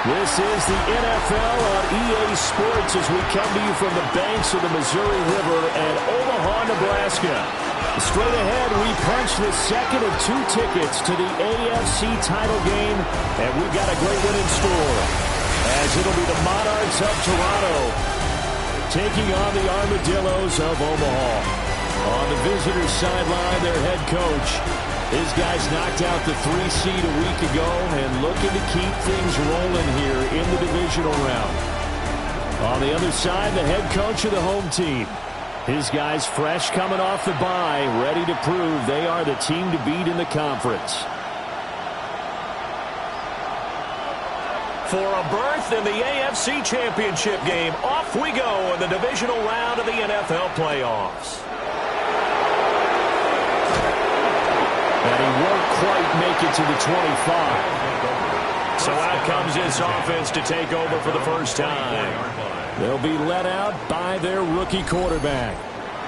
This is the NFL on EA Sports as we come to you from the banks of the Missouri River at Omaha, Nebraska. Straight ahead, we punch the second of 2 tickets to the AFC title game, and we've got a great one in store, as it'll be the Monarchs of Toronto taking on the Armadillos of Omaha. On the visitors' sideline, their head coach. His guys knocked out the 3 seed a week ago and looking to keep things rolling here in the divisional round. On the other side, the head coach of the home team. His guys fresh coming off the bye, ready to prove they are the team to beat in the conference. For a berth in the AFC Championship game, off we go in the divisional round of the NFL playoffs. And he won't quite make it to the 25. So out comes this offense to take over for the first time. They'll be let out by their rookie quarterback.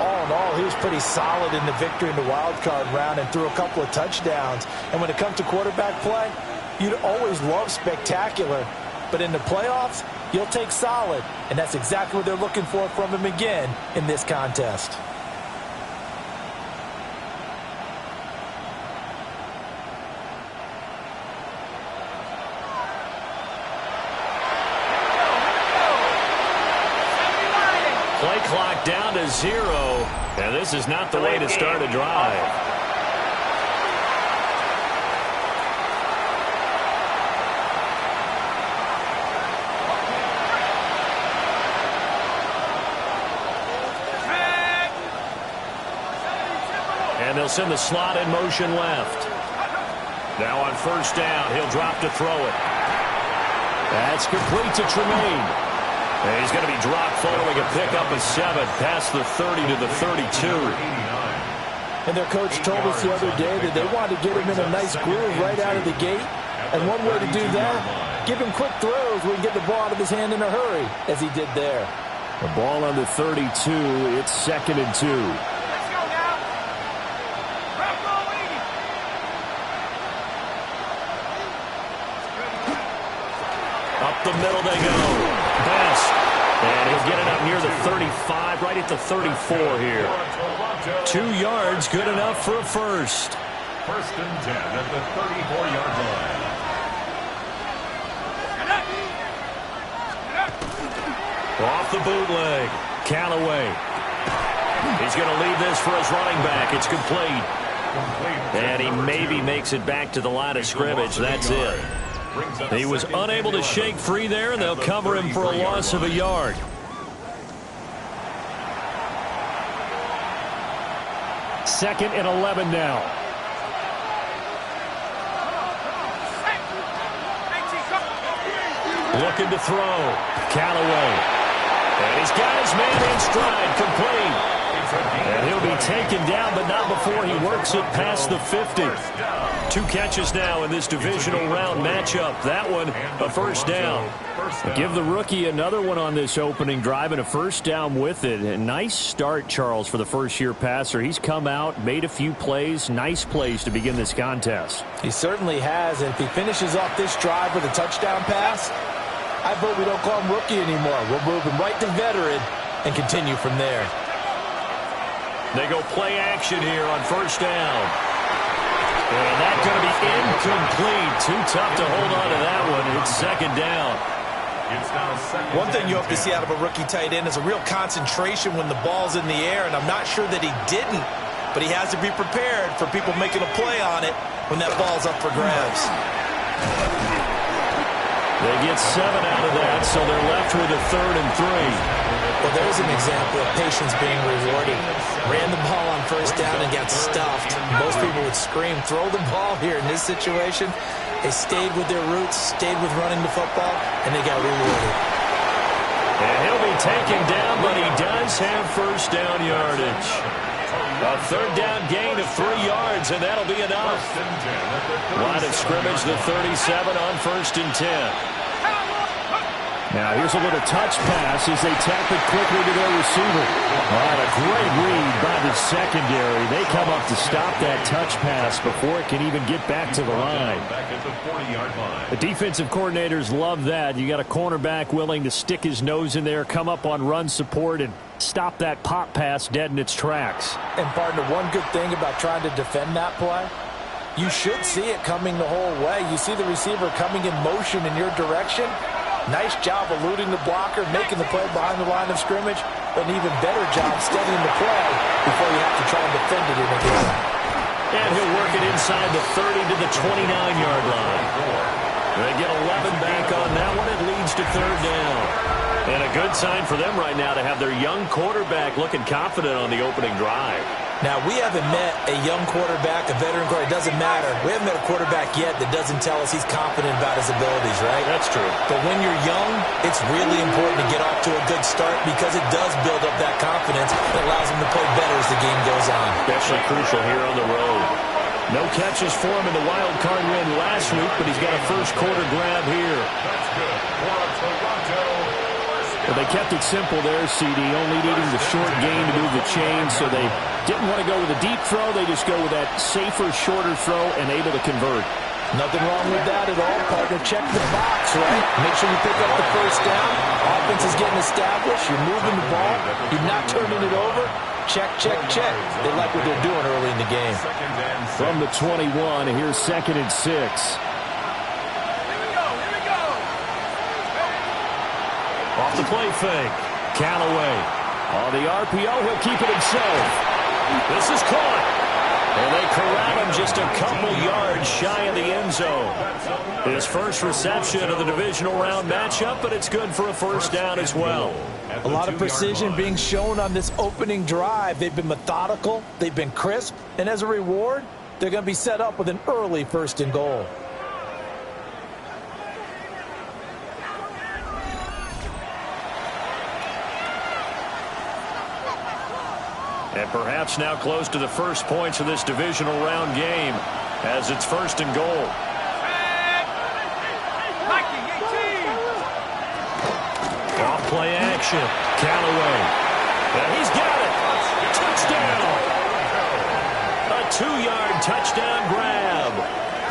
All in all, he was pretty solid in the victory in the wild card round and threw a couple of touchdowns. And when it comes to quarterback play, you'd always love spectacular. But in the playoffs, you'll take solid. And that's exactly what they're looking for from him again in this contest. Play clock down to 0, and this is not the way to start a drive. And they'll send the slot in motion left. Now on first down, he'll drop to throw it. That's complete to Tremaine. And he's going to be dropped following a pickup of 7 past the 30 to the 32. And their coach told us the other day that they wanted to get him in a nice groove right out of the gate. And one way to do that, give him quick throws where he can get the ball out of his hand in a hurry, as he did there. The ball on the 32, it's 2nd and 2. Up the middle they go. Best. And he'll get it up near the 35, right at the 34 here. 2 yards, good enough for a first. 1st and 10 at the 34-yard line. Off the bootleg. Callaway. He's going to leave this for his running back. It's complete. And he maybe makes it back to the line of scrimmage. That's it. He was unable to shake free there, and they'll cover him for a loss of a yard. Second and 11 now. Looking to throw. Callaway. And he's got his man in stride, complete. And he'll be taken down, but not before he works it past the 50. 2 catches now in this divisional round matchup. That one, a first down. Give the rookie another one on this opening drive and a first down with it. A nice start, Charles, for the first-year passer. He's come out, made a few plays, nice plays to begin this contest. He certainly has, and if he finishes off this drive with a touchdown pass, I vote we don't call him rookie anymore. We'll move him right to veteran and continue from there. They go play action here on first down. And that's going to be incomplete. Too tough to hold on to that one. It's 2nd down. One thing you hope to see out of a rookie tight end is a real concentration when the ball's in the air, and I'm not sure that he didn't, but he has to be prepared for people making a play on it when that ball's up for grabs. They get 7 out of that, so they're left with a 3rd and 3. Well, there's an example of patience being rewarded. Ran the ball on first down and got stuffed. Most people would scream, throw the ball here. In this situation, they stayed with their roots, stayed with running the football, and they got rewarded. And he'll be taken down, but he does have first down yardage. A 3rd down gain of 3 yards, and that'll be enough. Line of scrimmage, the 37 on 1st and 10. Now here's a little touch pass as they tap it quickly to their receiver. All right, a great read by the secondary. They come up to stop that touch pass before it can even get back to the line. The defensive coordinators love that. You got a cornerback willing to stick his nose in there, come up on run support, and stop that pop pass dead in its tracks. And partner, one good thing about trying to defend that play, you should see it coming the whole way. You see the receiver coming in motion in your direction. Nice job eluding the blocker, making the play behind the line of scrimmage, but an even better job studying the play before you have to try and defend it in a game. And he'll work it inside the 30 to the 29-yard line. They get 11 back on that one. It leads to third down. And a good sign for them right now to have their young quarterback looking confident on the opening drive. Now, we haven't met a young quarterback, a veteran quarterback. It doesn't matter. We haven't met a quarterback yet that doesn't tell us he's confident about his abilities, right? That's true. But when you're young, it's really important to get off to a good start because it does build up that confidence that allows him to play better as the game goes on. Especially crucial here on the road. No catches for him in the wild card win last week, but he's got a first quarter grab here. That's good. Well, they kept it simple there, CD, only needing the short gain to move the chain, so they didn't want to go with a deep throw. They just go with that safer, shorter throw and able to convert. Nothing wrong with that at all, partner. Check the box, right? Make sure you pick up the first down. Offense is getting established. You're moving the ball. You're not turning it over. Check, check, check. They like what they're doing early in the game. From the 21, here's 2nd and 6. Off the play fake. Callaway. On the RPO, he'll keep it himself. This is caught. And they corral him just a couple yards shy of the end zone. His first reception of the divisional round matchup, but it's good for a first down as well. A lot of precision being shown on this opening drive. They've been methodical. They've been crisp. And as a reward, they're going to be set up with an early 1st and goal. And perhaps now close to the first points of this divisional round game as it's 1st and goal. Off play action. Callaway. And he's got it. Touchdown. A 2-yard touchdown grab.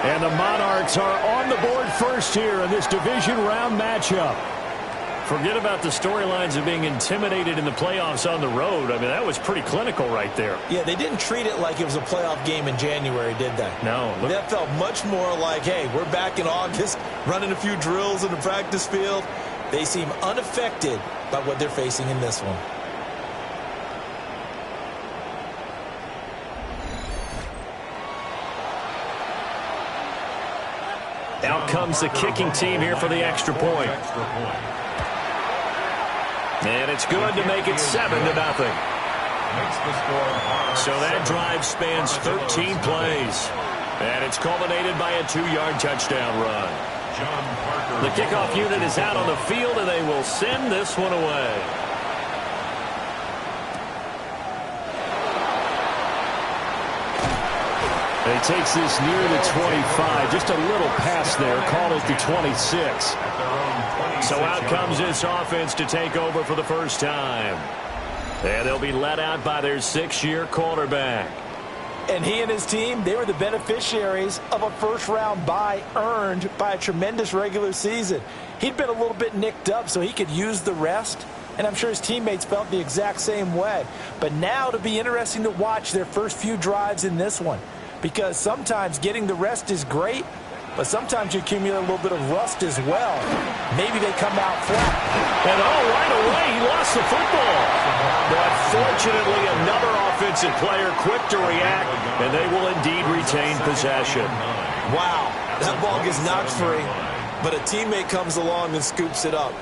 And the Monarchs are on the board first here in this division round matchup. Forget about the storylines of being intimidated in the playoffs on the road. I mean, that was pretty clinical right there. Yeah, they didn't treat it like it was a playoff game in January, did they? No. That felt much more like, hey, we're back in August, running a few drills in the practice field. They seem unaffected by what they're facing in this one. Out comes the kicking team here for the extra point. And it's good to make it 7-0. So that drive spans 13 plays. And it's culminated by a 2-yard touchdown run. The kickoff unit is out on the field, and they will send this one away. He takes this near the 25. Just a little pass there. Called it the 26. So out comes this offense to take over for the first time. And they'll be let out by their 6-year quarterback. And he and his team, they were the beneficiaries of a first-round bye earned by a tremendous regular season. He'd been a little bit nicked up so he could use the rest. And I'm sure his teammates felt the exact same way. But now it'll be interesting to watch their first few drives in this one. Because sometimes getting the rest is great, but sometimes you accumulate a little bit of rust as well. Maybe they come out flat. And right away, he lost the football. But fortunately, another offensive player quick to react, and they will indeed retain possession. Wow, that ball gets knocked free, but a teammate comes along and scoops it up.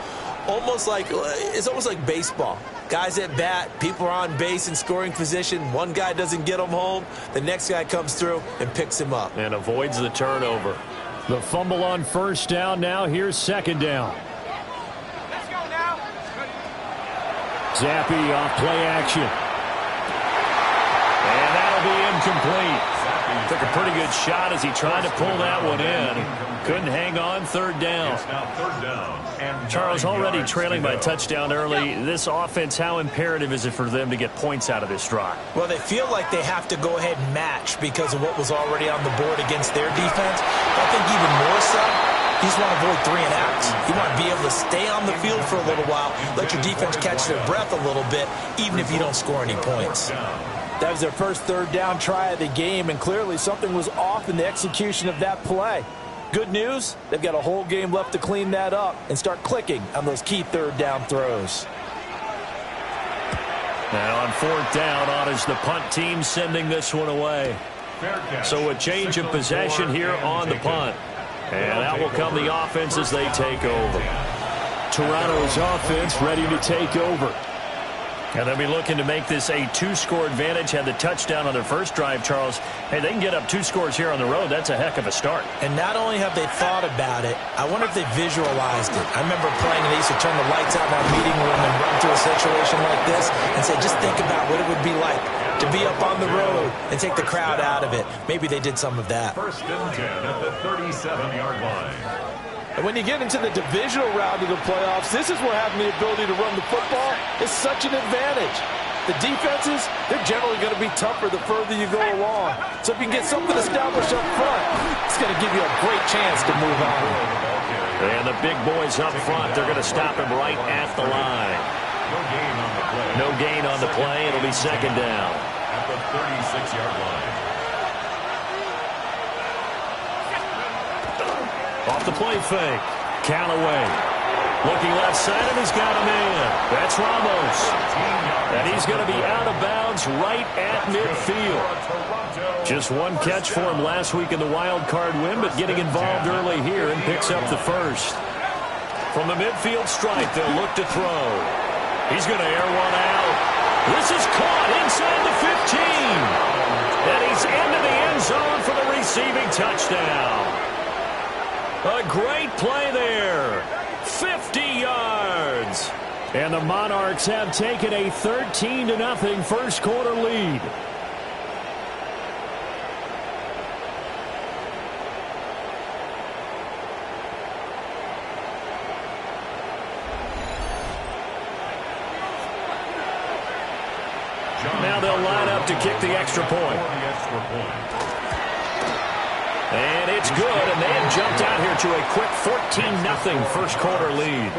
It's almost like baseball. Guys at bat, people are on base in scoring position. One guy doesn't get him home. The next guy comes through and picks him up. And avoids the turnover. The fumble on first down. Now here's 2nd down. Let's go now. Zappi off play action. And that that'll be incomplete. Took a pretty good shot as he tried to pull that one in. Couldn't hang on. Third down. It's now third down. And Charles, already trailing by to go. touchdown early. This offense, how imperative is it for them to get points out of this drive? Well, they feel like they have to go ahead and match because of what was already on the board against their defense. I think even more so, you just want to avoid 3 and outs. You want to be able to stay on the field for a little while, let your defense catch their breath a little bit, even if you don't score any points. That was their first third down try of the game, and clearly something was off in the execution of that play. Good news, they've got a whole game left to clean that up and start clicking on those key third down throws. Now on fourth down, on is the punt team sending this one away. So a change of possession here on the punt. And out will come the offense as they take over. Toronto's offense ready to take over. And they'll be looking to make this a 2-score advantage. Had the touchdown on their first drive, Charles. Hey, they can get up 2 scores here on the road. That's a heck of a start. And not only have they thought about it, I wonder if they visualized it. I remember playing, and they used to turn the lights out in our meeting room and run through a situation like this and say, just think about what it would be like to be up on the road and take the crowd out of it. Maybe they did some of that. First and 10 at the 37-yard line. And when you get into the divisional round of the playoffs, this is where having the ability to run the football is such an advantage. The defenses, they're generally going to be tougher the further you go along. So if you can get something established up front, it's going to give you a great chance to move on. And the big boys up front, they're going to stop him right at the line. No gain on the play. No gain on the play. It'll be second down. At the 36-yard line. Off the play fake. Callaway. Looking left side, and he's got a man. That's Ramos. And he's going to be out of bounds right at midfield. Just one catch for him last week in the wild card win, but getting involved early here and picks up the first. From the midfield stripe, they'll look to throw. He's going to air one out. This is caught inside the 15. And he's into the end zone for the receiving touchdown. A great play there. 50 yards. And the Monarchs have taken a 13-0 first quarter lead. Now they'll line up to kick the extra point. And it's good, and they have jumped out here to a quick 14-0 first quarter lead.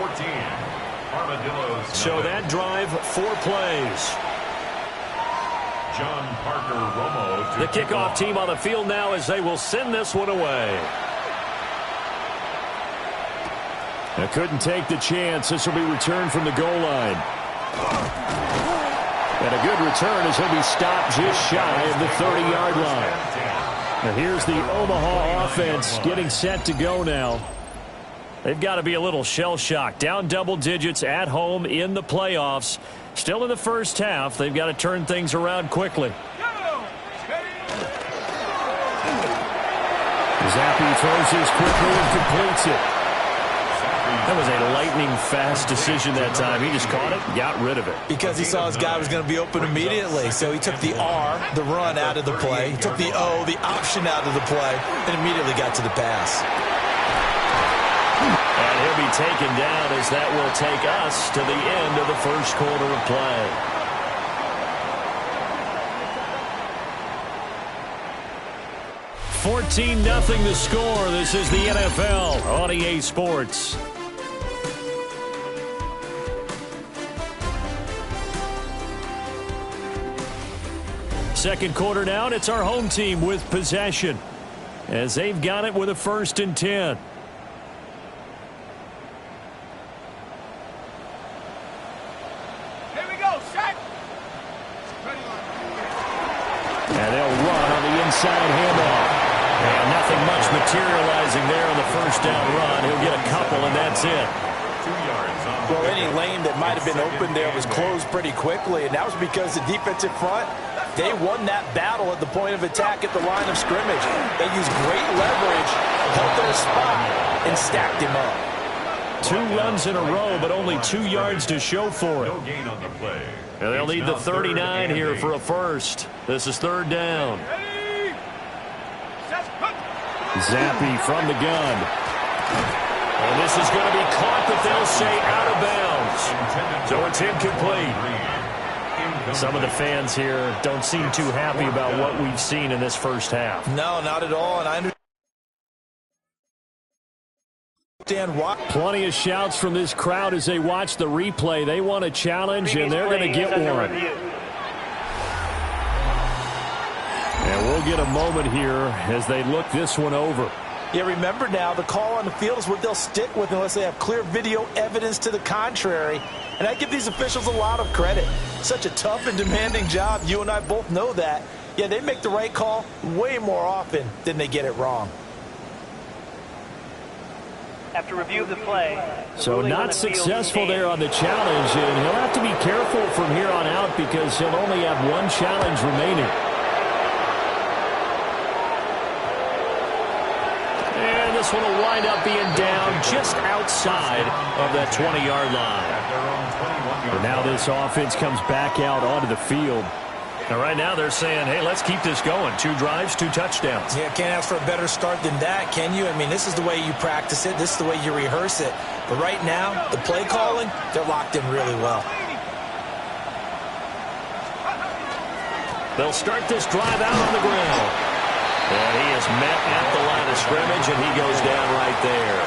So that drive, 4 plays. John Parker Romo. The kickoff team on the field now as they will send this one away. They couldn't take the chance. This will be returned from the goal line. And a good return as he'll be stopped just shy of the 30-yard line. Now here's the Omaha offense getting set to go now. They've got to be a little shell-shocked. Down double digits at home in the playoffs. Still in the first half. They've got to turn things around quickly. Zappi throws his quickly and completes it. That was a lightning-fast decision that time. He just caught it and got rid of it. Because he saw his guy was going to be open immediately. So he took the R, the run, out of the play. He took the O, the option, out of the play, and immediately got to the pass. And he'll be taken down as that will take us to the end of the first quarter of play. $14-0 the score. This is the NFL on EA Sports. Second quarter now, and it's our home team with possession as they've got it with a 1st and 10. Here we go, set. And they'll run on the inside handoff. And nothing much materializing there on the first down run. He'll get a couple, and that's it. 2 yards on the Well, any lane that might have been open there was closed pretty quickly, and that was because the defensive front, they won that battle at the point of attack at the line of scrimmage. They used great leverage, held their spot, and stacked him up. 2 runs in a row, but only 2 yards to show for it. No gain on the play. And they'll need the 39 here for a first. This is 3rd down. Zappy from the gun. And this is going to be caught, but they'll say out of bounds. So it's incomplete. Some of the fans here don't seem too happy about what we've seen in this first half. No, not at all, and I understand why. Plenty of shouts from this crowd as they watch the replay. They want a challenge, and they're going to get one. And we'll get a moment here as they look this one over. Yeah, remember now, the call on the field is what they'll stick with unless they have clear video evidence to the contrary. And I give these officials a lot of credit. Such a tough and demanding job. You and I both know that. Yeah, they make the right call way more often than they get it wrong. After review of the play. So not successful there on the challenge, and he'll have to be careful from here on out because he'll only have 1 challenge remaining. And this one will wind up being down just outside of that 20-yard line. And now this offense comes back out onto the field. And right now they're saying, hey, let's keep this going. 2 drives, 2 touchdowns. Yeah, can't ask for a better start than that, can you? I mean, this is the way you practice it. This is the way you rehearse it. But right now, the play calling, they're locked in really well. They'll start this drive out on the ground. And he is met at the line of scrimmage, and he goes down right there.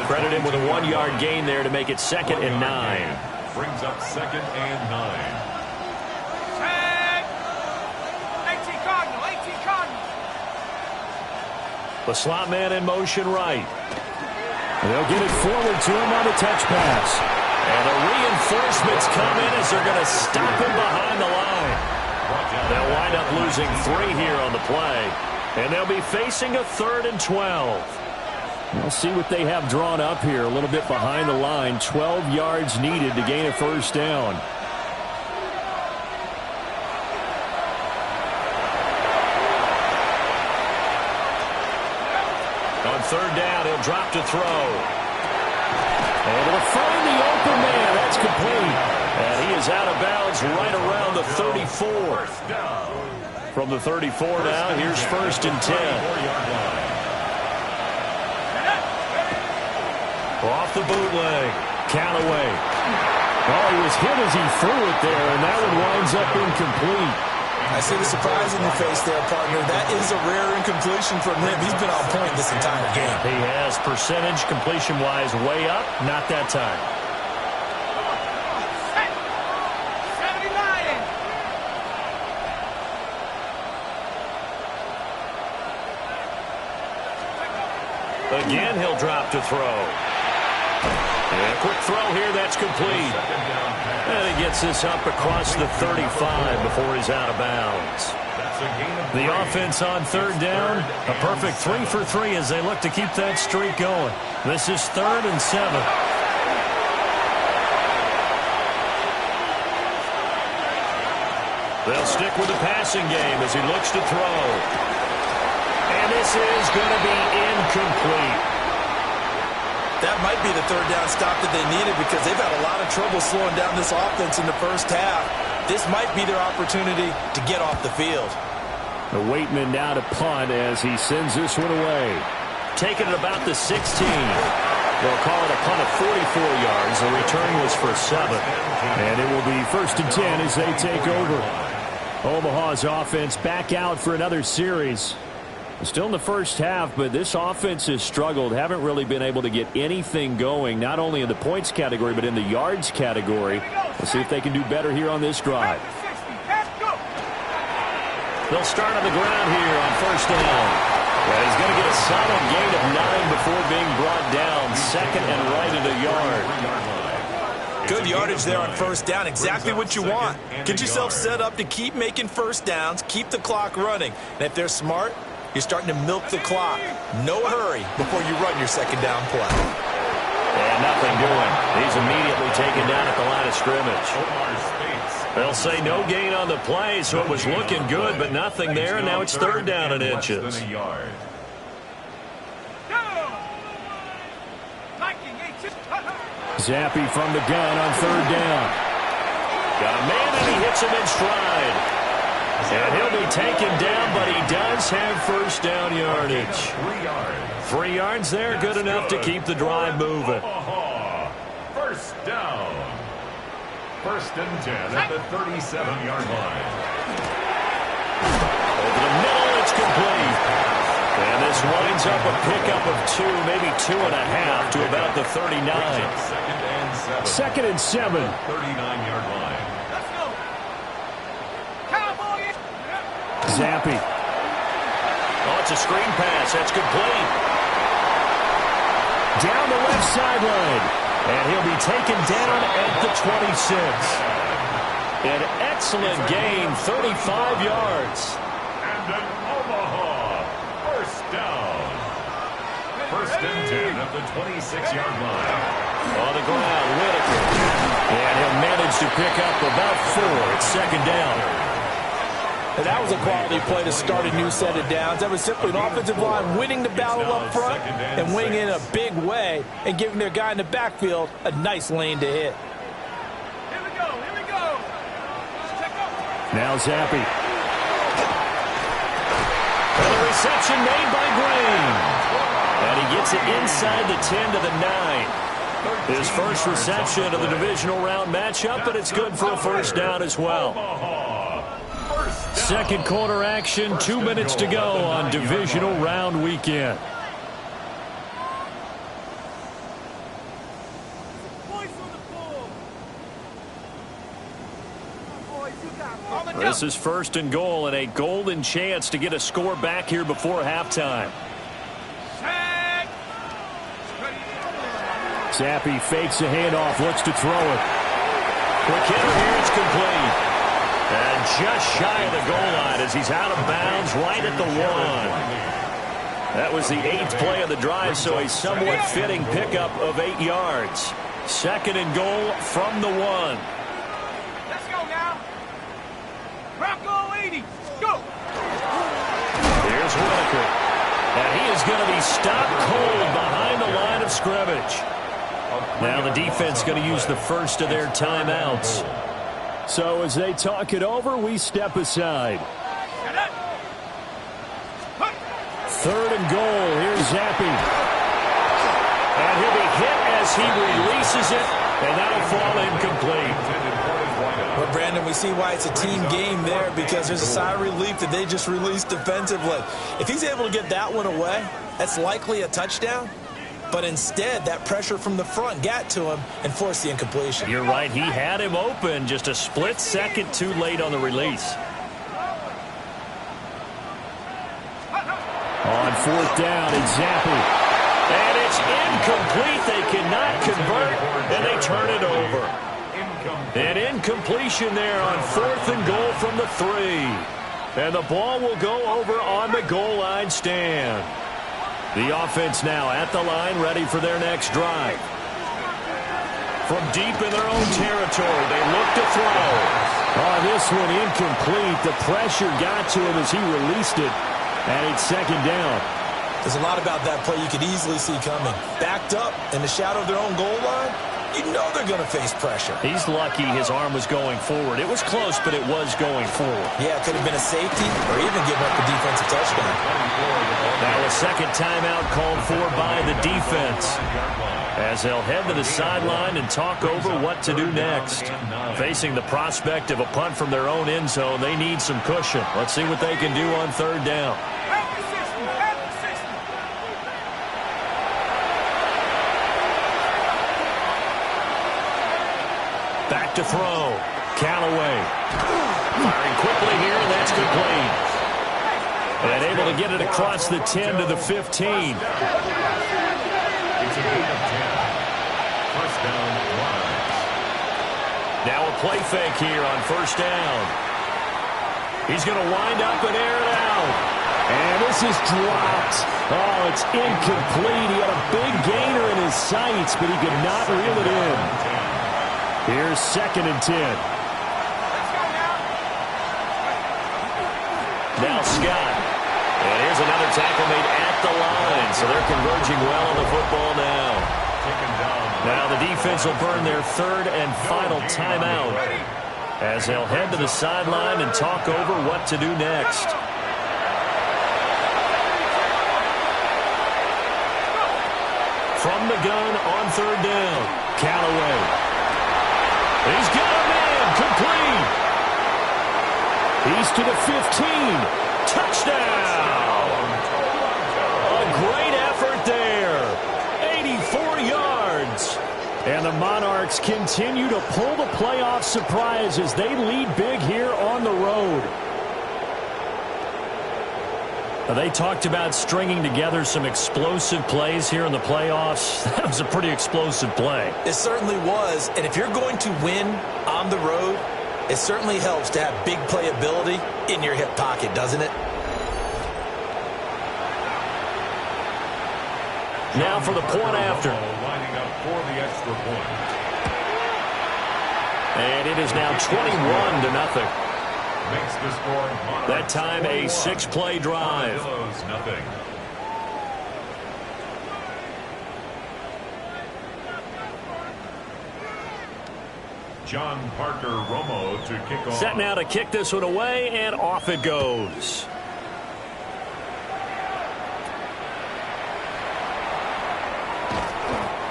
Credit him with a 1-yard gain there to make it 2nd and 9. Brings up 2nd and 9. The slot man in motion right. And they'll get it forward to him on the touch pass. And the reinforcements come in as they're going to stop him behind the line. They'll wind up losing 3 here on the play. And they'll be facing a 3rd and 12. We'll see what they have drawn up here. A little bit behind the line. 12 yards needed to gain a first down. On 3rd down, he'll drop to throw. Able to find the open man. That's complete. And he is out of bounds right around the 34. From the 34 now, here's 1st and 10. Off the bootleg. Callaway. Oh, he was hit as he threw it there, and that one winds up incomplete. I see the surprise in your face there, partner. That is a rare incompletion from him. He's been on point this entire game. He has percentage completion-wise way up. Not that time. Again, he'll drop to throw. And a quick throw here, that's complete. And he gets this up across the 35 before he's out of bounds. The offense on 3rd down, a perfect 3 for 3 as they look to keep that streak going. This is 3rd and 7. They'll stick with the passing game as he looks to throw. And this is going to be incomplete. That might be the 3rd down stop that they needed because they've had a lot of trouble slowing down this offense in the first half. This might be their opportunity to get off the field. The Waitman now to punt as he sends this one away. Taking it about the 16. They'll call it a punt of 44 yards. The return was for 7. And it will be 1st and 10 as they take over. Omaha's offense back out for another series. Still in the first half, but this offense has struggled. Haven't really been able to get anything going, not only in the points category, but in the yards category. We'll see if they can do better here on this drive. They'll start on the ground here on 1st down. Well, he's going to get a solid gain of 9 before being brought down. 2nd and right at a yard. Good yardage there on 1st down. Exactly what you want. Get yourself set up to keep making first downs, keep the clock running. And if they're smart, you're starting to milk the clock. No hurry before you run your 2nd down play. And nothing doing. He's immediately taken down at the line of scrimmage. They'll say no gain on the play, so it was looking good, but nothing there, and now it's 3rd down and inches. Zappe from the gun on third down. Got a man, and he hits him in stride. And he'll be taken down, but he does have first down yardage. 3 yards there, good enough to keep the drive moving. First down. First and 10 at the 37-yard line. Over the middle, it's complete. And this winds up a pickup of 2, maybe 2.5 to about the 39. Second and 7. 39-yard line. Let's go. Cowboys. Zappe. Oh, it's a screen pass. That's complete. Down the left sideline. And he'll be taken down at the 26. An excellent gain, 35 yards. And an Omaha first down. First and 10 at the 26-yard line. On the ground, Whitaker. And he'll manage to pick up about 4. It's second down. And that was a quality play to start a new set of downs. That was simply an offensive line winning the battle up front and winning in a big way and giving their guy in the backfield a nice lane to hit. Here we go. Here we go. Check up. Now Zappe. And the reception made by Green. And he gets it inside the 10 to the 9. His first reception of the divisional round matchup, but it's good for a first down as well. Second quarter action, 2 minutes to go on divisional round weekend. This is first and goal and a golden chance to get a score back here before halftime. Zappe fakes a handoff, looks to throw it. Quick hitter here, it's complete. And just shy of the goal line as he's out of bounds right at the 1. That was the 8th play of the drive, so a somewhat fitting pickup of 8 yards. Second and goal from the 1. Let's go now. Bronco 80. Go. Here's Whitaker. And he is going to be stopped cold behind the line of scrimmage. Now the defense going to use the first of their timeouts. So as they talk it over, we step aside. Third and goal. Here's Zappe. And he'll be hit as he releases it, and that'll fall incomplete. Well, Brandon, we see why it's a team game there, because there's a sigh of relief that they just released defensively. If he's able to get that one away, that's likely a touchdown. But instead, that pressure from the front got to him and forced the incompletion. You're right. He had him open, just a split second too late on the release. On fourth down, it's Zappe. And it's incomplete. They cannot convert, and they turn it over. An incompletion there on fourth and goal from the 3. And the ball will go over on the goal line stand. The offense now at the line, ready for their next drive. From deep in their own territory, they look to throw. Oh, this one incomplete. The pressure got to him as he released it, and it's second down. There's a lot about that play you could easily see coming. Backed up in the shadow of their own goal line, you know they're going to face pressure. He's lucky his arm was going forward. It was close, but it was going forward. Yeah, it could have been a safety or even giving up a defensive touchdown. Now a second timeout called for by the defense, as they'll head to the sideline and talk over what to do next. Facing the prospect of a punt from their own end zone, they need some cushion. Let's see what they can do on third down. Back to throw. Callaway. Firing quickly here, and that's complete. And able to get it across the 10 to the 15. Now a play fake here on first down. He's going to wind up and air it out. And this is dropped. Oh, it's incomplete. He had a big gainer in his sights, but he could not reel it in. Here's second and 10. Now Scott. And here's another tackle made at the line. So they're converging well on the football now. Taken down Now the defense will burn their third and final timeout as they'll head to the sideline and talk over what to do next. From the gun on third down, Callaway. He's got a man, complete. He's to the 15. Touchdown. A great effort there. 84 yards. And the Monarchs continue to pull the playoff surprise as they lead big here on the road. They talked about stringing together some explosive plays here in the playoffs. That was a pretty explosive play. It certainly was. And if you're going to win on the road, it certainly helps to have big playability in your hip pocket, doesn't it? Now for the point after. Lining up for the extra point. And it is now 21-0. Makes the score. That time a 6-play drive. Nothing. John Parker Romo to kick off. Set now to kick this one away, and off it goes.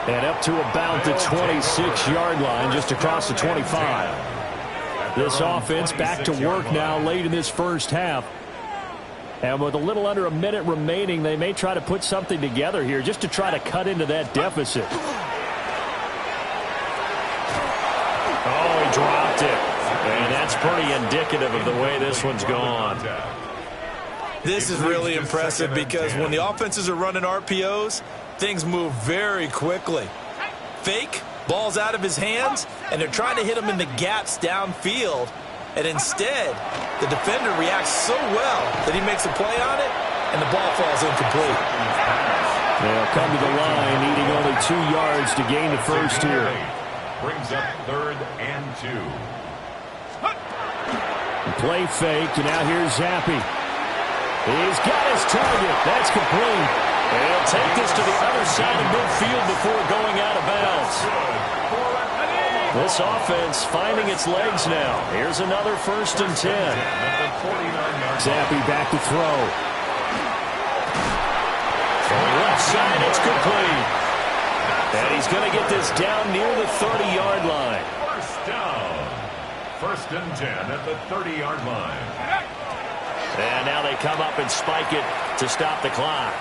And up to about the 26-yard line, just across the 25. This offense back to work now late in this first half. And with a little under a minute remaining, they may try to put something together here just to try to cut into that deficit. Oh, he dropped it. And that's pretty indicative of the way this one's gone. This is really impressive because when the offenses are running RPOs, things move very quickly. Fake. Ball's out of his hands, and they're trying to hit him in the gaps downfield. And instead, the defender reacts so well that he makes a play on it, and the ball falls incomplete. They'll come to the line, needing only 2 yards to gain the first here. Brings up 3rd and 2. Play fake, and now here's Zappi. He's got his target. That's complete. And he'll take this to the other side of midfield before going out of bounds. This offense finding its legs now. Here's another 1st and 10. Zappi back to throw. From the left side, it's complete. And he's going to get this down near the 30-yard line. First down. 1st and 10 at the 30-yard line. And now they come up and spike it to stop the clock.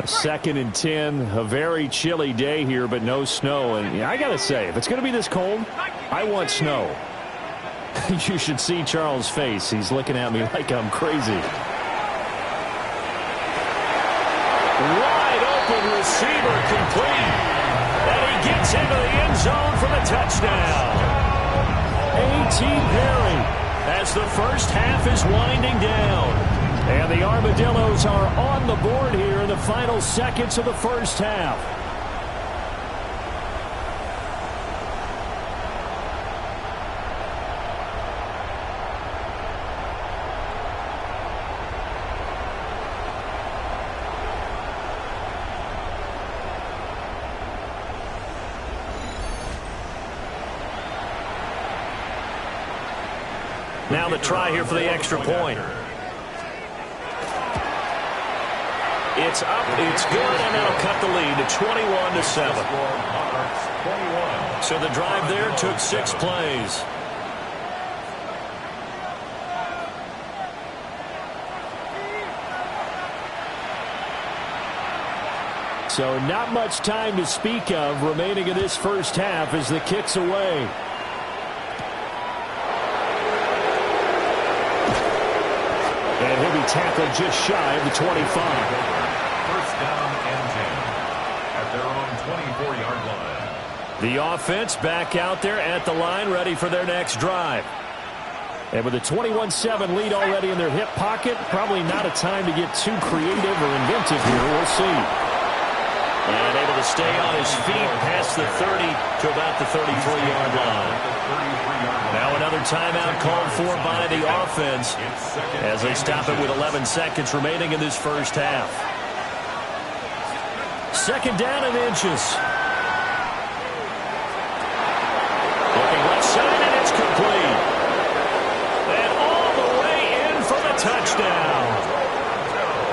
2nd and 10, a very chilly day here, but no snow. And I got to say, if it's going to be this cold, I want snow. You should see Charles' face. He's looking at me like I'm crazy. Wide open receiver complete. And he gets into the end zone for the touchdown. A.T. Perry as the first half is winding down. And the Armadillos are on the board here in the final seconds of the first half. Now the try here for the extra point. It's up, it's good, and that'll cut the lead to 21-7. So the drive there took 6 plays. So not much time to speak of remaining in this first half as the kick's away. And he'll be tackled just shy of the 25. First down and 10 at their own 24-yard line. The offense back out there at the line, ready for their next drive. And with a 21-7 lead already in their hip pocket, probably not a time to get too creative or inventive here. We'll see. And able to stay on his feet past the 30 to about the 33-yard line. Now another timeout called for by the offense as they stop it with 11 seconds remaining in this first half. Second down and inches. Looking left side, and it's complete. And all the way in for the touchdown.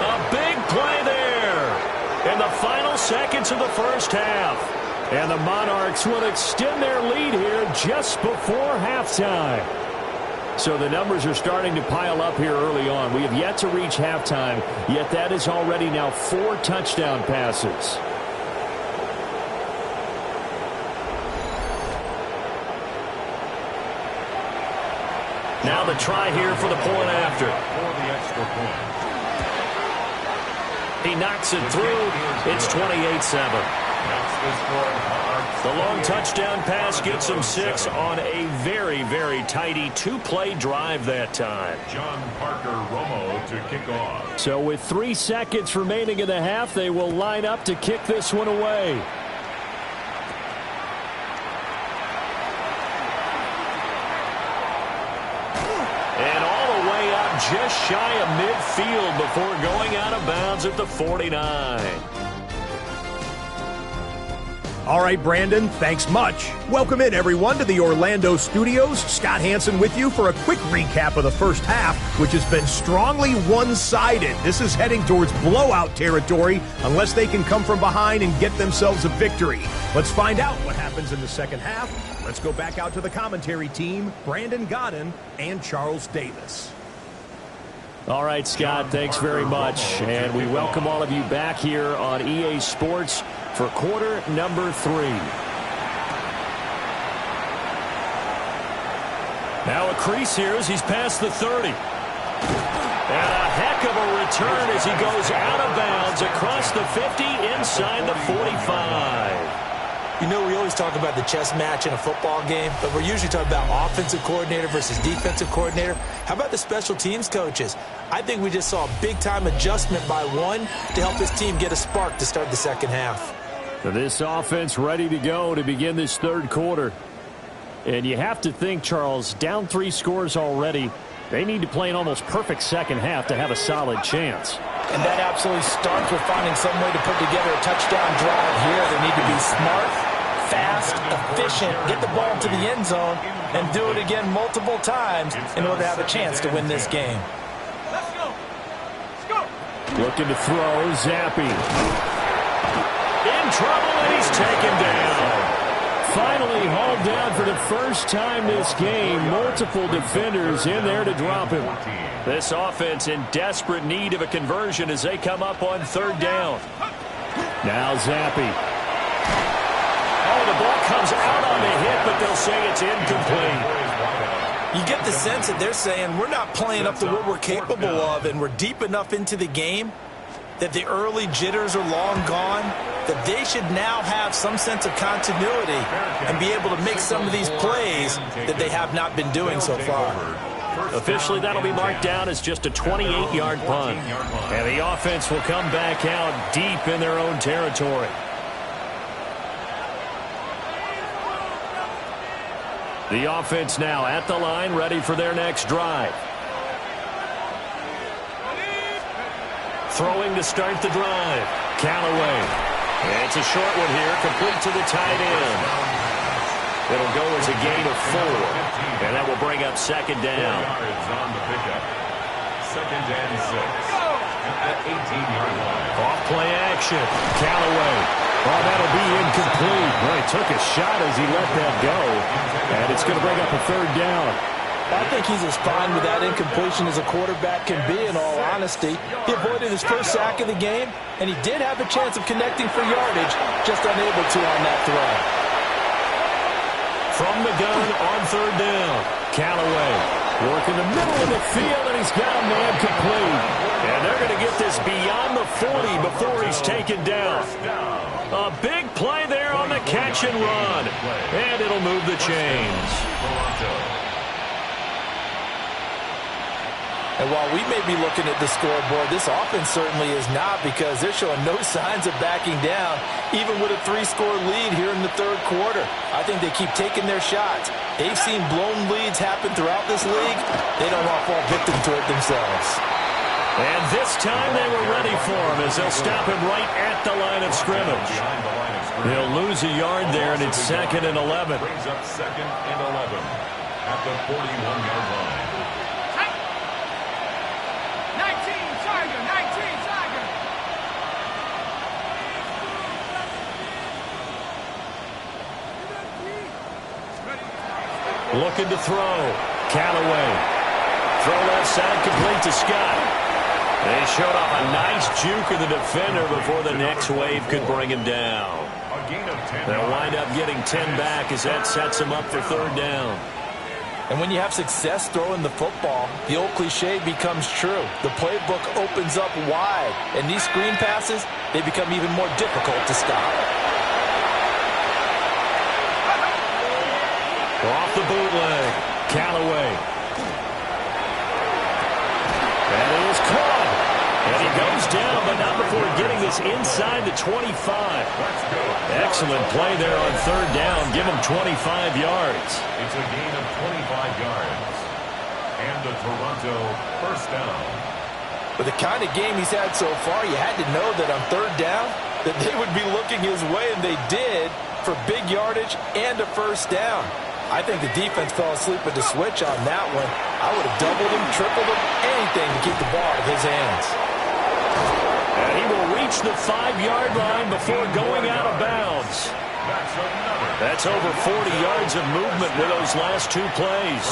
A big play there in the final seconds of the first half. And the Monarchs will extend their lead here just before halftime. So the numbers are starting to pile up here early on. We have yet to reach halftime, yet that is already now 4 touchdown passes. Now the try here for the point after. For the extra point. He knocks it through. It's 28-7. That's the score. The long touchdown pass gets him 6 on a very, very tidy 2-play drive that time. John Parker Romo to kick off. So with 3 seconds remaining in the half, they will line up to kick this one away. And all the way out just shy of midfield before going out of bounds at the 49. All right, Brandon, thanks much. Welcome in, everyone, to the Orlando studios. Scott Hansen with you for a quick recap of the first half, which has been strongly one-sided. This is heading towards blowout territory unless they can come from behind and get themselves a victory. Let's find out what happens in the second half. Let's go back out to the commentary team, Brandon Godden and Charles Davis. All right, Scott, thanks very much. And we welcome all of you back here on EA Sports for quarter number 3. Now a crease here as he's past the 30. And a heck of a return as he goes out of bounds across the 50 inside the 45. You know, we always talk about the chess match in a football game, but we're usually talking about offensive coordinator versus defensive coordinator. How about the special teams coaches? I think we just saw a big-time adjustment by one to help his team get a spark to start the second half. This offense ready to go to begin this third quarter. And you have to think, Charles, down 3 scores already. They need to play an almost perfect second half to have a solid chance. And that absolutely starts with finding some way to put together a touchdown drive here. They need to be smart, fast, efficient, get the ball to the end zone, and do it again multiple times in order to have a chance to win this game. Let's go. Let's go. Looking to throw, Zappi. In trouble, and he's taken down. Finally hauled down for the first time this game. Multiple defenders in there to drop him. This offense in desperate need of a conversion as they come up on third down. Now Zappi. Oh, the ball comes out on the hit, but they'll say it's incomplete. You get the sense that they're saying we're not playing up to what we're capable of, and we're deep enough into the game that the early jitters are long gone, that they should now have some sense of continuity and be able to make some of these plays that they have not been doing so far. Officially, that'll be marked down as just a 28-yard punt. And the offense will come back out deep in their own territory. The offense now at the line, ready for their next drive. Throwing to start the drive. Callaway. It's a short one here, complete to the tight end. It'll go as a gain of 4. And that will bring up second down. On the pickup. Second and 6. At the 18-yard line. Off play action. Callaway. Oh, that'll be incomplete. Well, he took a shot as he let that go. And it's going to bring up a third down. I think he's as fine with that incompletion as a quarterback can be, in all honesty. He avoided his first sack of the game, and he did have a chance of connecting for yardage, just unable to on that throw. From the gun on third down, Callaway working the middle of the field, and he's got a man complete. And they're going to get this beyond the 40 before he's taken down. A big play there on the catch and run, and it'll move the chains. And while we may be looking at the scoreboard, this offense certainly is not, because they're showing no signs of backing down, even with a 3-score lead here in the third quarter. I think they keep taking their shots. They've seen blown leads happen throughout this league. They don't want to fall victim to it themselves. And this time they were ready for him as they'll stop him right at the line of scrimmage. They'll lose a yard there, and it's 2nd and 11. Brings up 2nd and 11 at the 41-yard line. 19, Tiger, 19, Tiger. Looking to throw. Callaway. Throw left side, complete to Scott. They showed off a nice juke of the defender before the next wave could bring him down. They'll wind up getting 10 back as that sets them up for 3rd down. And when you have success throwing the football, the old cliche becomes true. The playbook opens up wide, and these screen passes, they become even more difficult to stop. Off the bootleg, Callaway. That is caught. And he goes down, but not before getting this inside the 25. Excellent play there on 3rd down. Give him 25 yards. It's a gain of 25 yards. And the Toronto 1st down. With the kind of game he's had so far, you had to know that on 3rd down, that they would be looking his way, and they did, for big yardage and a 1st down. I think the defense fell asleep with the switch on that one. I would have doubled him, tripled him, anything to keep the ball out of his hands. And he will reach the 5-yard line before going out of bounds. That's over 40 yards of movement with those last 2 plays.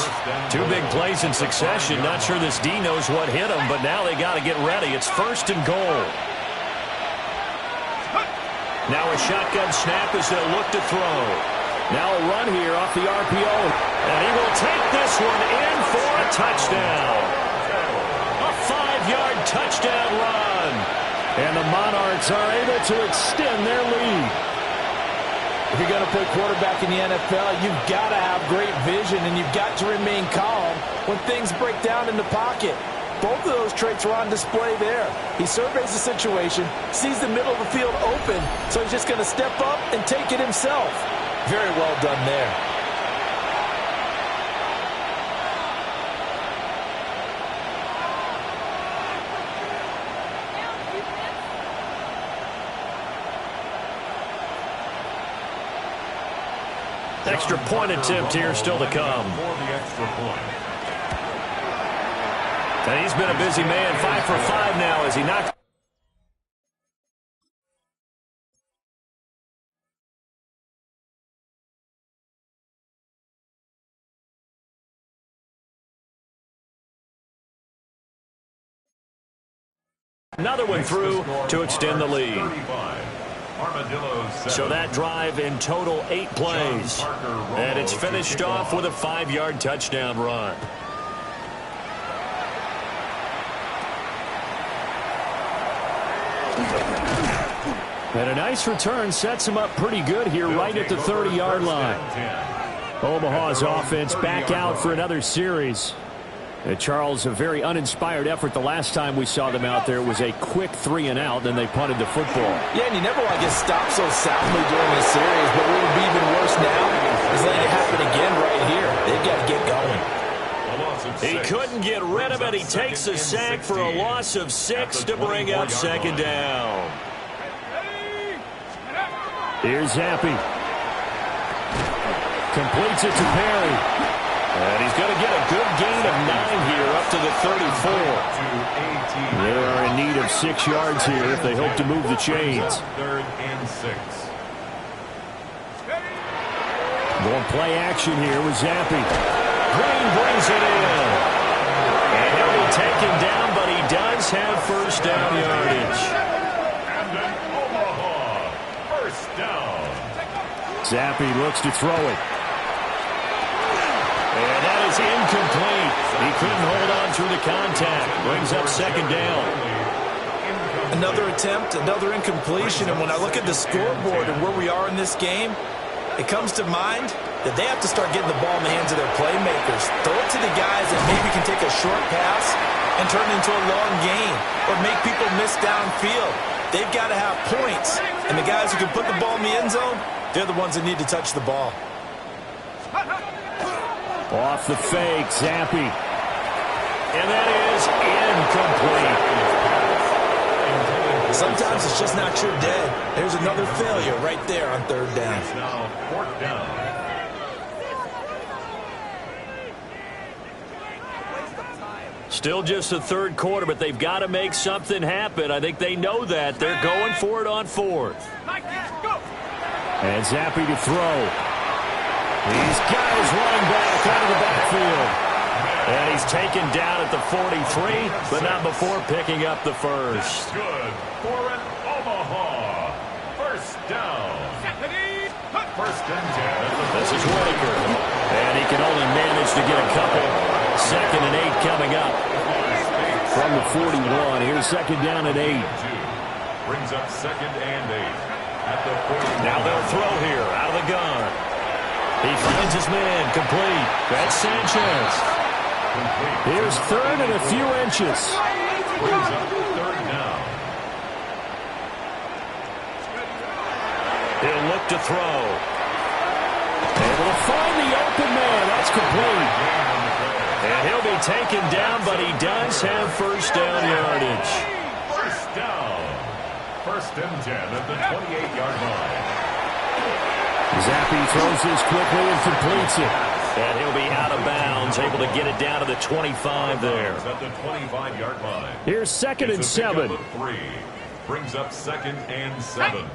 2 big plays in succession. Not sure this D knows what hit him, but now they got to get ready. It's 1st and goal. Now a shotgun snap as they'll look to throw. Now a run here off the RPO. And he will take this one in for a touchdown. A 5-yard touchdown run. And the Monarchs are able to extend their lead. If you're going to play quarterback in the NFL, you've got to have great vision, and you've got to remain calm when things break down in the pocket. Both of those traits were on display there. He surveys the situation, sees the middle of the field open, so he's just going to step up and take it himself. Very well done there. Extra point attempt here still to come. And he's been a busy man, 5 for 5 now as he knocks. Another one through to extend the lead. So that drive in total 8 plays. And it's finished off with a 5-yard touchdown run. And a nice return sets him up pretty good here right at the 30-yard line. Omaha's offense back out for another series. Charles, a very uninspired effort the last time we saw them out there. It was a quick 3-and-out, then they punted the football. Yeah, and you never want to get stopped so soundly during this series, but what would be even worse now is letting it happen again right here. They've got to get going. He couldn't get rid of it. He takes the sack for a loss of 6 to bring up 2nd down. Here's Zappi. Completes it to Perry. And he's going to get a good gain of 9 here up to the 34. They are in need of 6 yards here if they hope to move the chains. 3rd and 6. Going play action here with Zappi. Green brings it in. And he'll be taken down, but he does have 1st down yardage. And an Omaha 1st down. Zappi looks to throw it. And that is incomplete. He couldn't hold on through the contact. Brings up 2nd down. Another attempt, another incompletion. And when I look at the scoreboard and where we are in this game, it comes to mind that they have to start getting the ball in the hands of their playmakers. Throw it to the guys that maybe can take a short pass and turn it into a long gain or make people miss downfield. They've got to have points. And the guys who can put the ball in the end zone, they're the ones that need to touch the ball. Off the fake, Zappi. And that is incomplete. Sometimes it's just not your day. There's another failure right there on third down. It's now fourth down. Still just the third quarter, but they've got to make something happen. I think they know that. They're going for it on fourth. And Zappi to throw. He's got his running back out of the backfield. And he's taken down at the 43, but not before picking up the first. Good for an Omaha. First down. First and 10. This is Whitaker. And he can only manage to get a couple. Second and 8 coming up. From the 41, here's second down and 8. Brings up second and 8. At the 40. Now they'll throw here out of the gun. He finds his man complete. That's Sanchez. Here's third and a few inches. Brings up third down. He'll look to throw. Able to find the open man. That's complete. And he'll be taken down, but he does have first down yardage. First down. First and 10 at the 28-yard line. Zappi throws this quickly and completes it. And he'll be out of bounds, able to get it down to the 25 there. At the 25-yard line. Here's second and 7. 3. Brings up second and 7.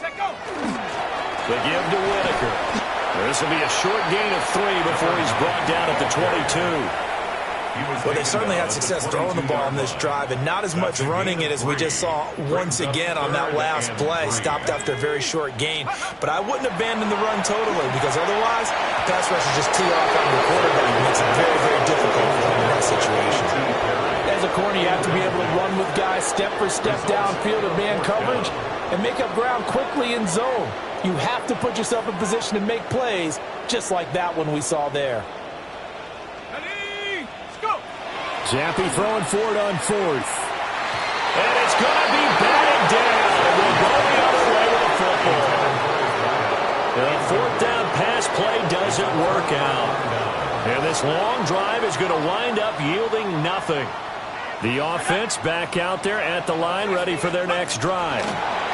The give to Whitaker. This will be a short gain of 3 before he's brought down at the 22. Well, they certainly had success throwing the ball on this drive, and not as much running it as we just saw once again on that last play. Stopped after a very short gain. But I wouldn't abandon the run totally, because otherwise, the pass rush is just tee off on the quarterback. It makes it very, very difficult for them in that situation. As a corner, you have to be able to run with guys step for step downfield of man coverage and make up ground quickly in zone. You have to put yourself in position to make plays, just like that one we saw there. Zappi throwing for it on fourth. And it's going to be batted down. And we'll go the other way with the football. The fourth down pass play doesn't work out. And this long drive is going to wind up yielding nothing. The offense back out there at the line, ready for their next drive.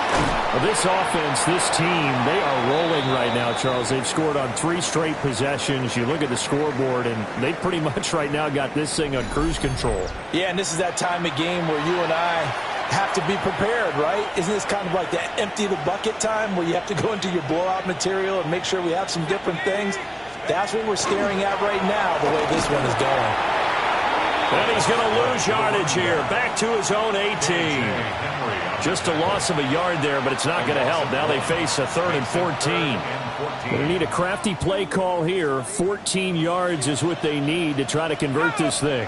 Well, this offense, this team, they are rolling right now, Charles. They've scored on 3 straight possessions. You look at the scoreboard, and they pretty much right now got this thing on cruise control. Yeah, and this is that time of game where you and I have to be prepared, right? Isn't this kind of like that empty the bucket time where you have to go into your blowout material and make sure we have some different things? That's what we're staring at right now, the way this one is going. And he's going to lose yardage here. Back to his own 18. Just a loss of a yard there, but it's not going to help. Now they face a 3rd and 14. They need a crafty play call here. 14 yards is what they need to try to convert this thing.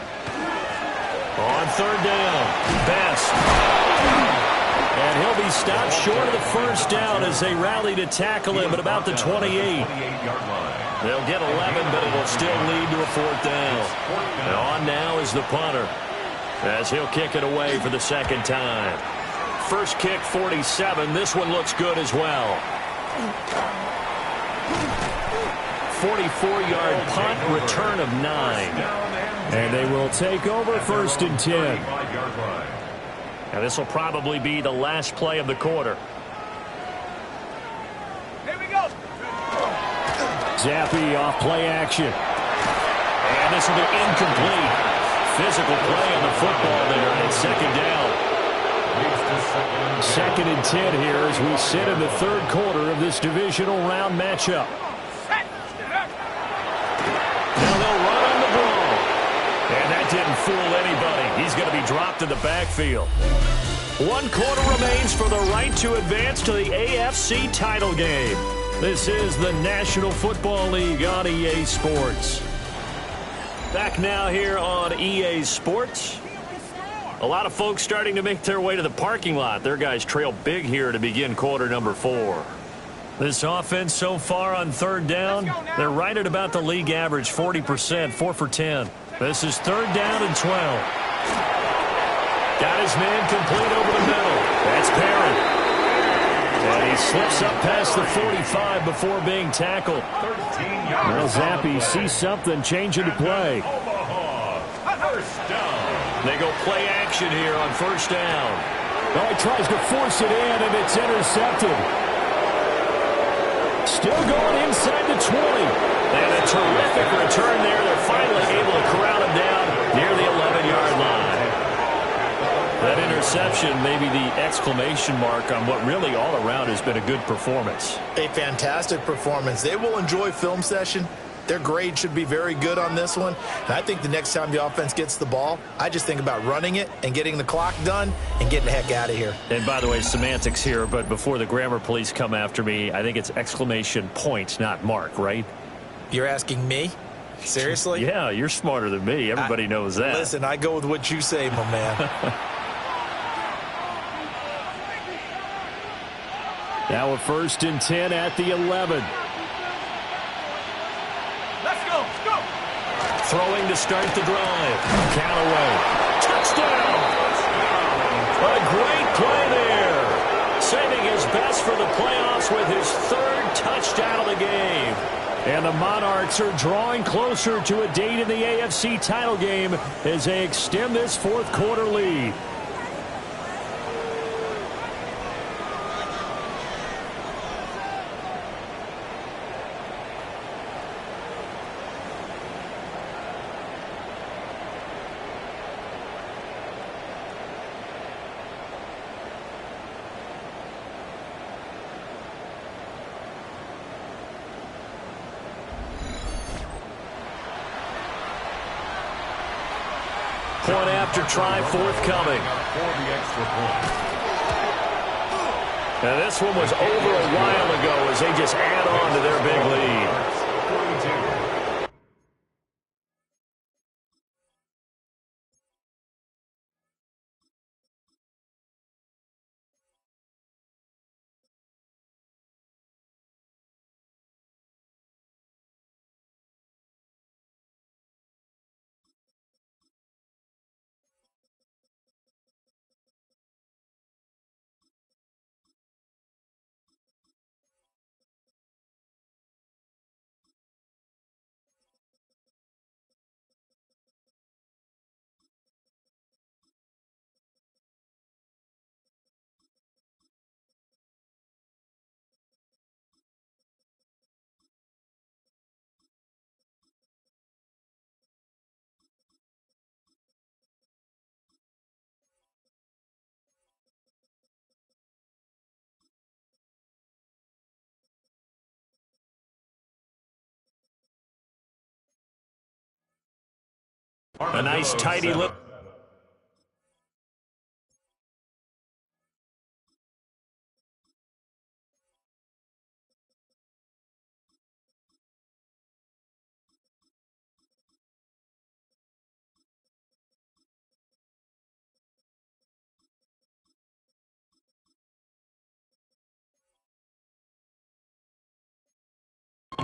On third down, Best. And he'll be stopped short of the first down as they rally to tackle him at about the 28. They'll get 11, but it will still lead to a 4th down. And on now is the punter as he'll kick it away for the second time. First kick, 47. This one looks good as well. 44-yard punt, return of 9. And they will take over 1st and 10. And this will probably be the last play of the quarter. Zappi off play action. And this will be incomplete. Physical play on the football there, and it's second down. 2nd and 10 here as we sit in the 3rd quarter of this divisional round matchup. Now they'll run on the ball. And that didn't fool anybody. He's going to be dropped in the backfield. 1 quarter remains for the right to advance to the AFC title game. This is the National Football League on EA Sports. Back now here on EA Sports. A lot of folks starting to make their way to the parking lot. Their guys trail big here to begin quarter number 4. This offense so far on 3rd down, they're right at about the league average, 40%, 4 for 10. This is 3rd down and 12. Got his man complete over the middle. That's Perrin. And he slips up past the 45 before being tackled. Well, Zappi sees something, changing to play. First down. They go play action here on first down. Oh, he tries to force it in, and it's intercepted. Still going inside the 20. And a terrific return there. They're finally able to corral him down near the 11-yard line. That interception may be the exclamation mark on what really all around has been a good performance. A fantastic performance. They will enjoy film session. Their grade should be very good on this one. And I think the next time the offense gets the ball, I just think about running it and getting the clock done and getting the heck out of here. And by the way, semantics here, but before the grammar police come after me, I think it's exclamation point, not mark, right? You're asking me? Seriously? Yeah, you're smarter than me. Everybody knows that. Listen, I go with what you say, my man. Now a 1st and 10 at the 11. Let's go. Throwing to start the drive. Count away. Touchdown! A great play there. Saving his best for the playoffs with his 3rd touchdown of the game. And the Monarchs are drawing closer to a date in the AFC title game as they extend this 4th quarter lead. Point after try forthcoming. And this one was over a while ago as they just add on to their big lead. A nice tidy look.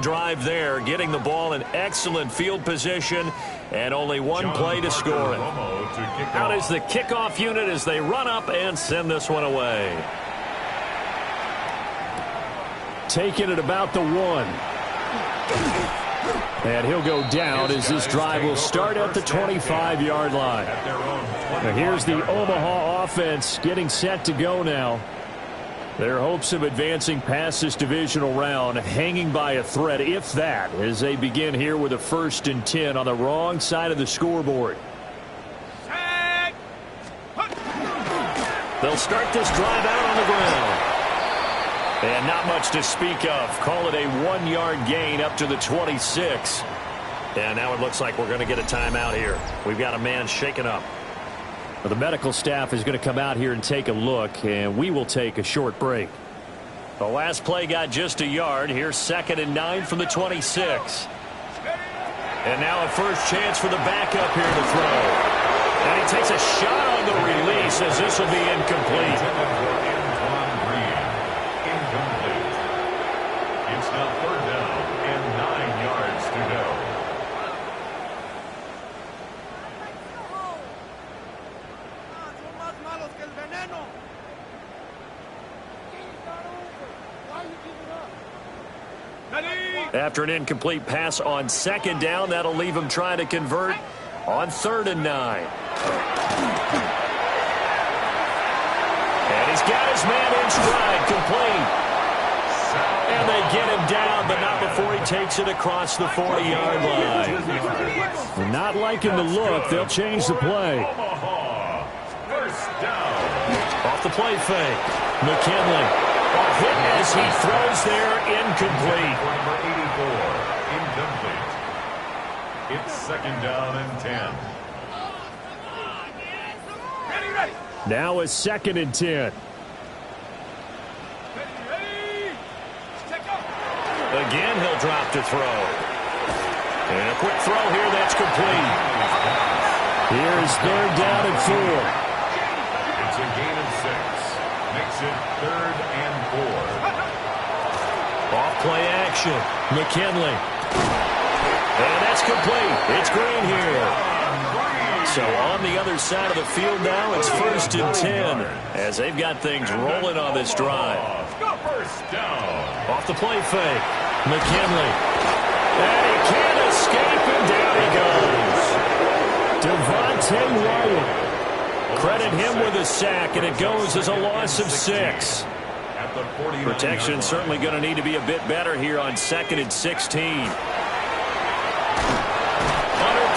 Drive there, getting the ball in excellent field position, and only one play to score it. Out is the kickoff unit as they run up and send this one away. Taking it about the 1. And he'll go down as this drive will start at the 25-yard line. Now here's the Omaha offense getting set to go now. Their hopes of advancing past this divisional round hanging by a thread, if that, as they begin here with a 1st and 10 on the wrong side of the scoreboard. They'll start this drive out on the ground. And not much to speak of. Call it a 1-yard gain up to the 26. And now it looks like we're going to get a timeout here. We've got a man shaken up. Well, the medical staff is going to come out here and take a look, and we will take a short break. The last play got just a yard. Here's 2nd and 9 from the 26. And now a first chance for the backup here to throw. And he takes a shot on the release as this will be incomplete. It's now 3rd down and 9 yards to go. After an incomplete pass on 2nd down, that'll leave him trying to convert On 3rd and 9. And he's got his man in stride, complete. And they get him down, but not before he takes it across the 40-yard line. They're not liking the look. They'll change the play. Omaha, first down. Off the play fake. McKinley. A hit as he throws there, incomplete. For number 84, incomplete. It's 2nd down and 10. Ready. Now it's 2nd and 10. Again, he'll drop to throw. And a quick throw here, that's complete. Here's 3rd down and 4. It's a gain of 6. Makes it 3rd and 4. Off play action. McKinley. And that's complete. It's Green here. So on the other side of the field now, it's 1st and 10 as they've got things rolling on this drive. First down. Off the play fake. McKinley. And he can't escape, and down he goes. Devontae Wyatt. Credit him with a sack, and it goes as a loss of 6. Protection certainly going to need to be a bit better here on 2nd and 16. Under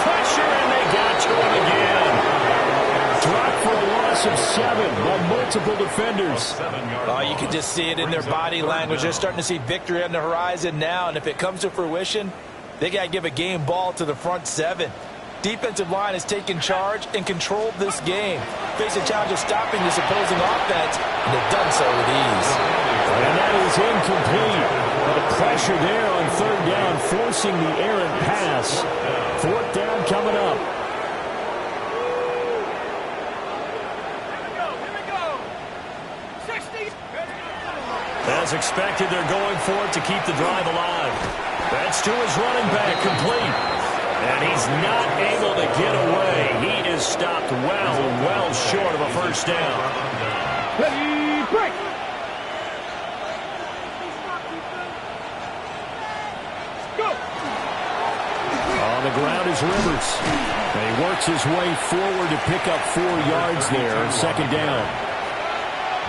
pressure, and they got to him again. Dropped for a loss of 7 by multiple defenders. You can just see it in their body language. They're starting to see victory on the horizon now, and if it comes to fruition, they got to give a game ball to the front 7. Defensive line has taken charge and controlled this game. Face a challenge of stopping this opposing offense, and they've done so with ease. And that is incomplete. The pressure there on 3rd down, forcing the errant pass. 4th down coming up. As expected, they're going for it to keep the drive alive. That's to his running back, complete. And he's not able to get away. He is stopped well short of a 1st down. Ready, break. Go. On the ground is Rivers. And he works his way forward to pick up 4 yards there, 2nd down.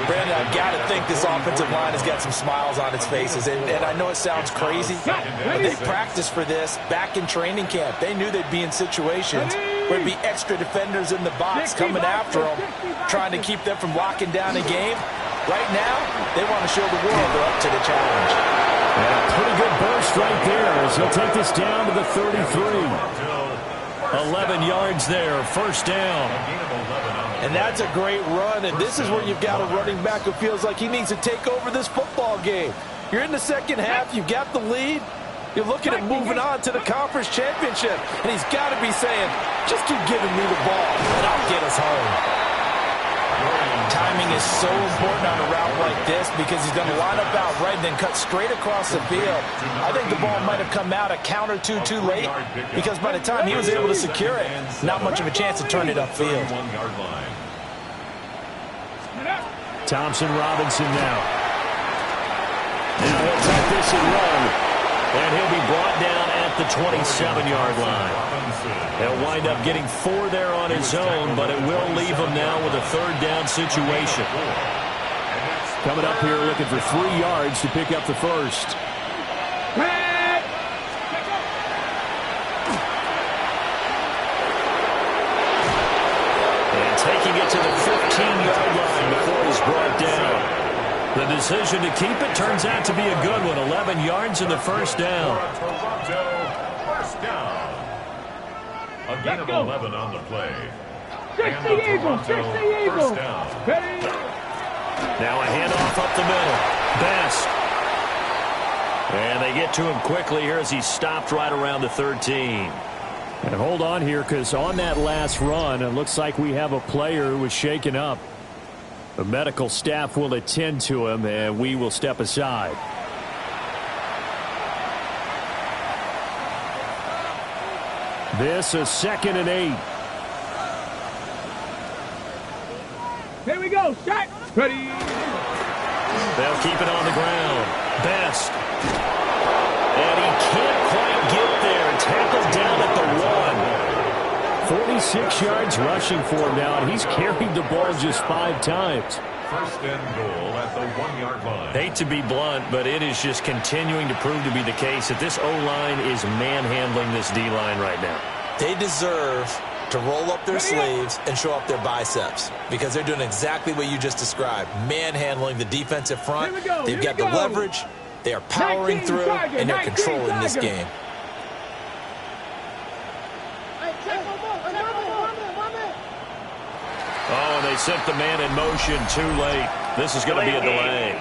Brandon, I've got to think this offensive line has got some smiles on its faces. And I know it sounds crazy, but they practiced for this back in training camp. They knew they'd be in situations where there'd be extra defenders in the box coming after them, trying to keep them from locking down a game. Right now, they want to show the world they're up to the challenge. And a pretty good burst right there as he'll take this down to the 33. 11 yards there, 1st down. And that's a great run, and this is where you've got a running back who feels like he needs to take over this football game. You're in the 2nd half, you've got the lead, you're looking at moving on to the conference championship, and he's got to be saying, just keep giving me the ball, and I'll get us home. Timing is so important on a route like this because he's going to line up out right and then cut straight across the field. I think the ball might have come out a count or two too late because by the time he was able to secure it, not much of a chance to turn it upfield. Thompson Robinson now. Now he'll take this and run. And he'll be brought down at the 27-yard line. He'll wind up getting 4 there on his own, but it will leave him now with a 3rd down situation. Coming up here looking for 3 yards to pick up the 1st. And taking it to the 15-yard line before he's brought down. The decision to keep it turns out to be a good one. 11 yards in the 1st down. First down. A gain of 11 on the play. Fix the Eagles. First down. Ready. Now a handoff up the middle. Best. And they get to him quickly here as he's stopped right around the 13. And hold on here because on that last run, it looks like we have a player who was shaken up. The medical staff will attend to him, and we will step aside. This is 2nd and 8. Here we go. Shot. Ready. They'll keep it on the ground. Best. And he can't quite get there. Tackled down at the 1. 6 yards rushing for him now, and he's carried the ball just 5 times. First and goal at the 1-yard line. Hate to be blunt, but it is just continuing to prove to be the case that this O-line is manhandling this D-line right now. They deserve to roll up their sleeves and show up their biceps because they're doing exactly what you just described, manhandling the defensive front. They've got the leverage, they are powering through, and they're controlling this game. Oh, and they sent the man in motion too late. This is going to be a delay.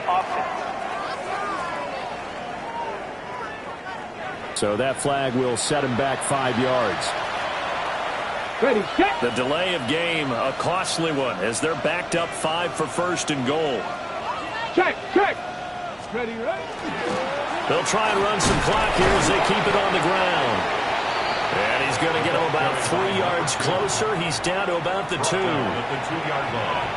So that flag will set him back 5 yards. Ready, check. The delay of game, a costly one, as they're backed up 5 for first and goal. Check, check. Ready, right? They'll try and run some clock here as they keep it on the ground. And he's going to get him about 3 yards closer. He's down to about the 2. At the 2-yard line.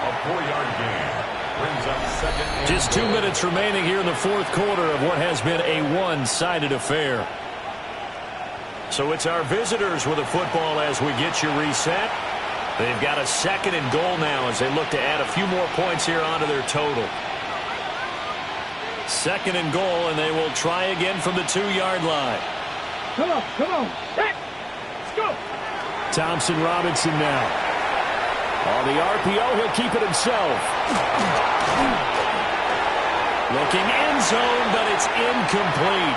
A 4-yard gain. Brings up second and Just 2 minutes remaining here in the fourth quarter of what has been a one-sided affair. So it's our visitors with the football as we get you reset. They've got a second and goal now as they look to add a few more points here onto their total. Second and goal, and they will try again from the 2-yard line. Come on, come on. Let's go. Thompson Robinson now. On the RPO, he'll keep it himself. Looking end zone, but it's incomplete.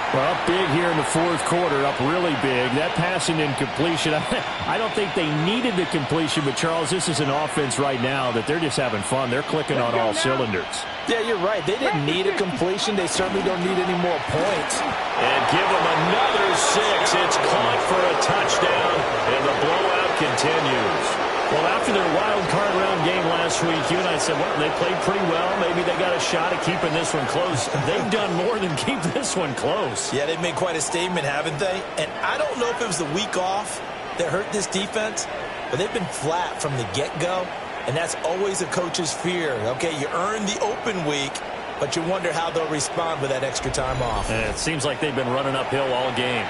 Well, up big here in the fourth quarter, up really big. That passing incompletion, I don't think they needed the completion, but Charles, this is an offense right now that they're just having fun. They're clicking on all cylinders. Yeah, you're right. They didn't need a completion. They certainly don't need any more points. And give them another 6. It's caught for a touchdown, and the blowout continues. Well, after their wild card round game last week, you and I said, well, they played pretty well. Maybe they got a shot at keeping this one close. They've done more than keep this one close. Yeah, they've made quite a statement, haven't they? And I don't know if it was the week off that hurt this defense, but they've been flat from the get-go, and that's always a coach's fear. Okay, you earn the open week, but you wonder how they'll respond with that extra time off. And it seems like they've been running uphill all game.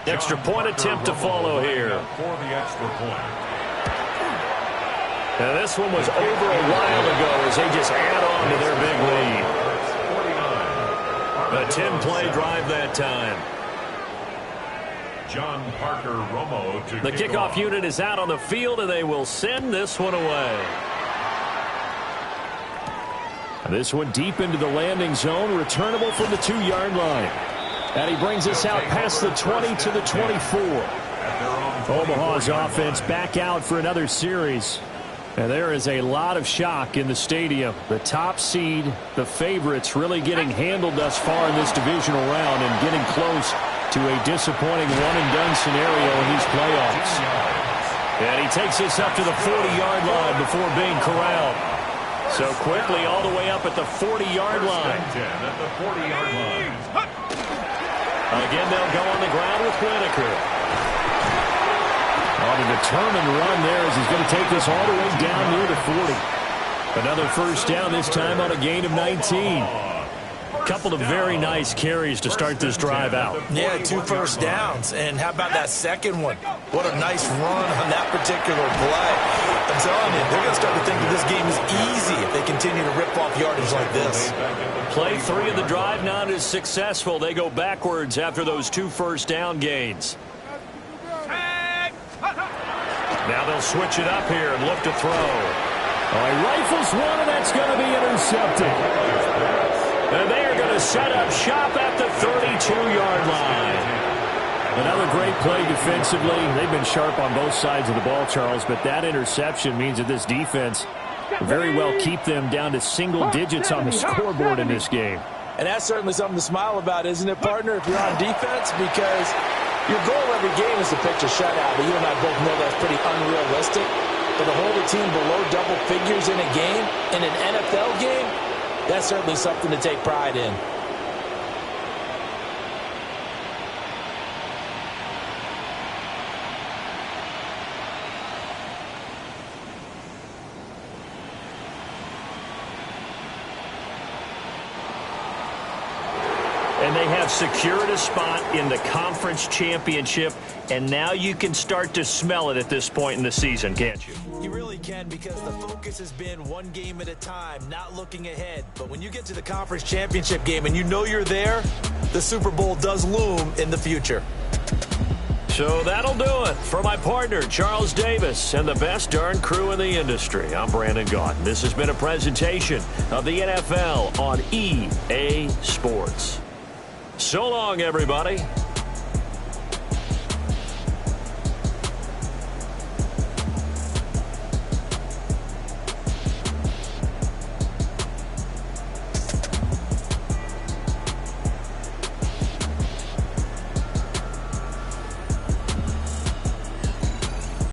Extra point attempt to follow here. For the extra point. Now this one was over a while ago as they just add on to their big lead. A 10-play drive that time. John Parker Romo to The kickoff unit is out on the field, and they will send this one away. This one deep into the landing zone, returnable from the 2-yard line. And he brings us out past the 20 to the 24. Omaha's offense back out for another series. And there is a lot of shock in the stadium. The top seed, the favorites, really getting handled thus far in this divisional round and getting close to a disappointing one-and-done scenario in these playoffs. And he takes us up to the 40-yard line before being corralled. So quickly all the way up at the 40-yard line. At the 40-yard line. Again, they'll go on the ground with Whitaker. On a determined run there as he's going to take this all the way down near the 40. Another first down, this time on a gain of 19. A couple of very nice carries to start this drive out. Yeah, 2 first downs. And how about that second one? What a nice run on that particular play. I'm telling you, they're going to start to think that this game is easy if they continue to rip off yardage like this. Play 3 of the drive not as successful. They go backwards after those 2 first down gains. Now they'll switch it up here and look to throw. Oh, he rifles one, and that's going to be intercepted. And they are going to set up shop at the 32-yard line. Another great play defensively. They've been sharp on both sides of the ball, Charles, but that interception means that this defense very well keep them down to single digits on the scoreboard in this game. And that's certainly something to smile about, isn't it, partner, if you're on defense? Because your goal every game is to pitch a shutout, but you and I both know that's pretty unrealistic. But to hold a team below double figures in a game, in an NFL game, that's certainly something to take pride in. And they have secured a spot in the conference championship, and now you can start to smell it at this point in the season, can't you? You really can, because the focus has been one game at a time, not looking ahead. But when you get to the conference championship game and you know you're there, the Super Bowl does loom in the future. So that'll do it. For my partner, Charles Davis, and the best darn crew in the industry, I'm Brandon Gaudin. This has been a presentation of the NFL on EA Sports. So long, everybody.